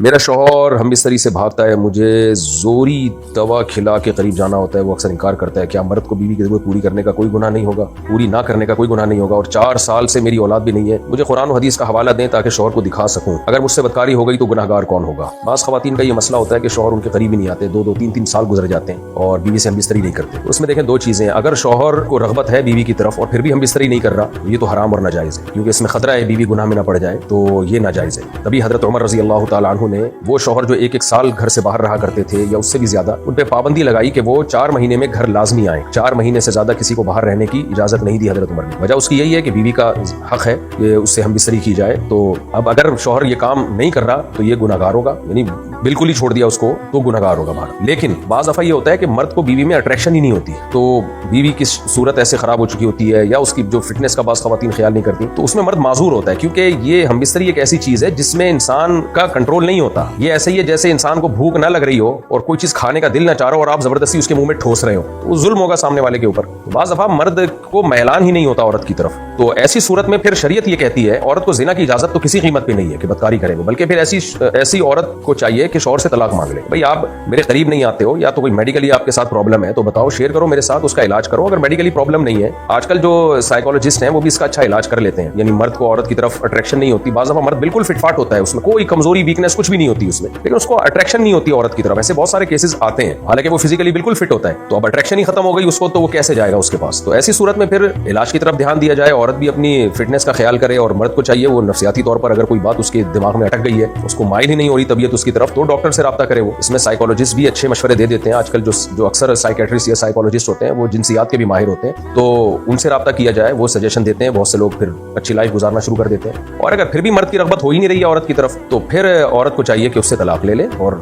میرا شوہر ہم بستری سے بھاگتا ہے، مجھے زوری دوا کھلا کے قریب جانا ہوتا ہے، وہ اکثر انکار کرتا ہے۔ کیا مرد کو بیوی کی ضرورت پوری کرنے کا کوئی گناہ نہیں ہوگا؟ پوری نہ کرنے کا کوئی گناہ نہیں ہوگا، اور 4 سال سے میری اولاد بھی نہیں ہے۔ مجھے قرآن و حدیث کا حوالہ دیں تاکہ شوہر کو دکھا سکوں، اگر مجھ سے بدکاری ہو گئی تو گناہ گار کون ہوگا؟ بعض خواتین کا یہ مسئلہ ہوتا ہے کہ شوہر ان کے قریب ہی نہیں آتے، 2 3 سال گزر جاتے ہیں اور بیوی سے ہم بستری نہیں کرتے۔ اس میں دیکھیں 2 چیزیں ہیں، اگر شوہر کو رغبت ہے بیوی کی طرف اور پھر بھی ہم بستری نہیں کر رہا، یہ تو حرام اور ناجائز ہے، کیونکہ اس میں خطرہ ہے بیوی گناہ میں نہ پڑ جائے، تو یہ ناجائز ہے۔ تبھی حضرت عمر رضی اللہ تعالیٰ عنہ نے وہ شوہر جو ایک سال گھر سے باہر رہا کرتے تھے یا اس سے بھی زیادہ، ان پہ پابندی لگائی کہ وہ 4 مہینے میں گھر لازمی آئیں، 4 مہینے سے زیادہ کسی کو باہر رہنے کی اجازت نہیں دی حضرت عمر نے۔ وجہ اس کی یہی ہے کہ بیوی کا حق ہے کہ اس سے ہم بستری کی جائے، تو اب اگر شوہر یہ کام نہیں کر رہا تو یہ گناہ گار ہوگا، یعنی بالکل ہی چھوڑ دیا اس کو تو گناہ گار ہوگا باہر۔ لیکن بعض دفعہ یہ ہوتا ہے کہ مرد کو بیوی میں اٹریکشن ہی نہیں ہوتی، تو بیوی کی صورت ایسے خراب ہو چکی ہوتی ہے یا اس کی جو فٹنس کا بعض خواتین خیال نہیں کرتی، تو اس میں مرد معذور ہوتا ہے، کیونکہ یہ ہم بستری ایک ایسی چیز ہے جس میں انسان کا کنٹرول نہیں ہوتا۔ یہ ایسے ہی ہے جیسے انسان کو بھوک نہ لگ رہی ہو اور کوئی چیز کھانے کا دل نہ چاہ رہا ہو اور آپ زبردستی اس کے منہ میں ٹھوس رہے ہو، تو وہ ظلم ہوگا سامنے والے کے اوپر۔ بعض دفعہ مرد کو میلان ہی نہیں ہوتا عورت کی طرف، تو ایسی صورت میں پھر شریعت یہ کہتی ہے عورت کو زنا کی اجازت تو کسی قیمت پہ نہیں ہے کہ بدکاری کرے وہ، بلکہ پھر ایسی عورت کو چاہیے کہ شوہر سے طلاق مانگ لے۔ بھائی آپ میرے قریب نہیں آتے ہو، یا تو کوئی میڈیکلی آپ کے ساتھ پرابلم ہے تو بتاؤ، شیئر کرو میرے ساتھ، اس کا علاج کرو۔ اگر میڈیکلی پرابلم نہیں ہے، آج کل جو سائیکالوجسٹ ہیں وہ بھی اس کا اچھا علاج کر لیتے ہیں، یعنی مرد کو عورت کی طرف اٹریکشن نہیں ہوتی۔ بعض دفعہ مرد بالکل فٹ فاٹ ہوتا ہے، اس میں کوئی کمزوری ویکنس کچھ بھی نہیں ہوتی اس میں، لیکن اس کو اٹریکشن نہیں ہوتی عورت کی طرف۔ ایسے بہت سارے کیسز آتے ہیں، حالانکہ وہ فزیکلی بالکل فٹ ہوتا ہے، تو اب اٹریکشن ہی ختم ہو گئی اس کو، تو وہ کیسے جائے گا اس کے پاس؟ تو ایسی صورت میں پھر علاج کی طرف دھیان دیا جائے، عورت بھی اپنی فٹنس کا خیال کرے، اور مرد کو چاہیے وہ نفسیاتی طور پر اگر کوئی بات اس کے دماغ میں اٹک گئی ہے، اس کو مائل ہی نہیں ہو رہی طبیعت اس کی طرف، تو ڈاکٹر سے رابطہ کرے وہ۔ اس میں سائیکالوجسٹ بھی اچھے مشورے دے دیتے ہیں، آج کل جو اکثر سائیکیٹرسٹ یا سائیکالوجسٹ ہوتے ہیں وہ جنسیات کے بھی ماہر ہوتے ہیں، تو ان سے رابطہ کیا جائے، وہ سجیشن دیتے ہیں، بہت سے لوگ پھر اچھی لائف گزارنا شروع کر دیتے ہیں۔ اور اگر پھر بھی مرد کی رغبت ہو ہی نہیں رہی ہے عورت کی طرف، تو پھر عورت کو چاہیے کہ اس سے طلاق لے لے اور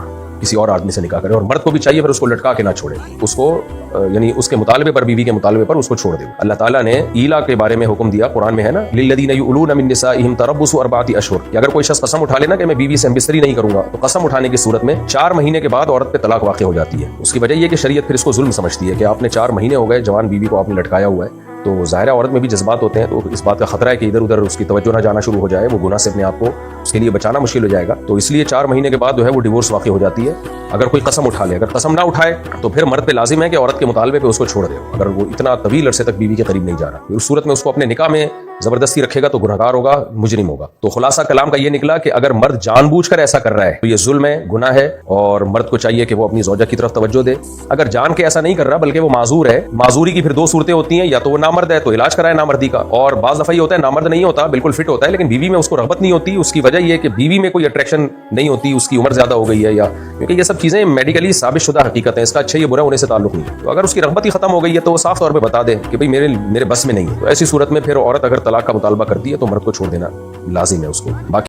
کسی اور آدمی سے نکاح کرے، اور مرد کو بھی چاہیے پھر اس کو لٹکا کے نہ چھوڑے، اس کو یعنی اس کے مطالبے پر، بیوی کے مطالبے پر اس کو چھوڑ دے۔ اللہ تعالیٰ نے ایلا کے بارے میں حکم دیا، قرآن میں ہے نا، للذین یؤلون من نسائہم تربص 4 اشہر، کہ اگر کوئی شخص قسم اٹھا لینا کہ میں بیوی سے ہم بستری نہیں کروں گا، تو قسم اٹھانے کی صورت میں 4 مہینے کے بعد عورت پہ طلاق واقع ہو جاتی ہے۔ اس کی وجہ یہ کہ شریعت پھر اس کو ظلم سمجھتی ہے کہ آپ نے 4 مہینے ہو گئے جوان بیوی کو آپ نے لٹکایا ہوا ہے، تو ظاہر ہے عورت میں بھی جذبات ہوتے ہیں، تو اس بات کا خطرہ ہے کہ ادھر ادھر اس کی توجہ نہ جانا شروع ہو جائے، وہ گناہ سے اپنے آپ کو اس کے لیے بچانا مشکل ہو جائے گا، تو اس لیے 4 مہینے کے بعد جو ہے وہ ڈیورس واقع ہو جاتی ہے اگر کوئی قسم اٹھا لے۔ اگر قسم نہ اٹھائے تو پھر مرد پہ لازم ہے کہ عورت کے مطالبے پہ اس کو چھوڑ دے، اگر وہ اتنا طویل عرصے تک بیوی کے قریب نہیں جا رہا، اس صورت میں اس کو اپنے نکاح میں زبردستی رکھے گا تو گناہگار ہوگا، مجرم ہوگا۔ تو خلاصہ کلام کا یہ نکلا کہ اگر مرد جان بوجھ کر ایسا کر رہا ہے تو یہ ظلم ہے، گناہ ہے، اور مرد کو چاہیے کہ وہ اپنی زوجہ کی طرف توجہ دے۔ اگر جان کے ایسا نہیں کر رہا بلکہ وہ معذور ہے، معذوری کی پھر 2 صورتیں ہوتی ہیں، یا تو وہ نامرد ہے تو علاج کرائے نامردی کا، اور بعض دفعہ یہ ہوتا ہے نامرد نہیں ہوتا، بالکل فٹ ہوتا ہے، لیکن بیوی میں اس کو رغبت نہیں ہوتی، اس کی وجہ یہ ہے کہ بیوی میں کوئی اٹریکشن نہیں ہوتی، اس کی عمر زیادہ ہو گئی ہے، یا کیونکہ یہ سب چیزیں میڈیکلی ثابت شدہ حقیقت ہیں، اس کا اچھا یہ برا ہونے سے تعلق نہیں ہے۔ تو اگر اس کی رغبت ہی ختم ہو گئی ہے تو وہ صاف طور پہ بتا دے کہ بھائی میرے بس میں نہیں ہے، تو ایسی صورت میں پھر عورت اگر طلاق کا مطالبہ کرتی ہے تو مرد کو چھوڑ دینا لازم ہے اس کو۔ باقی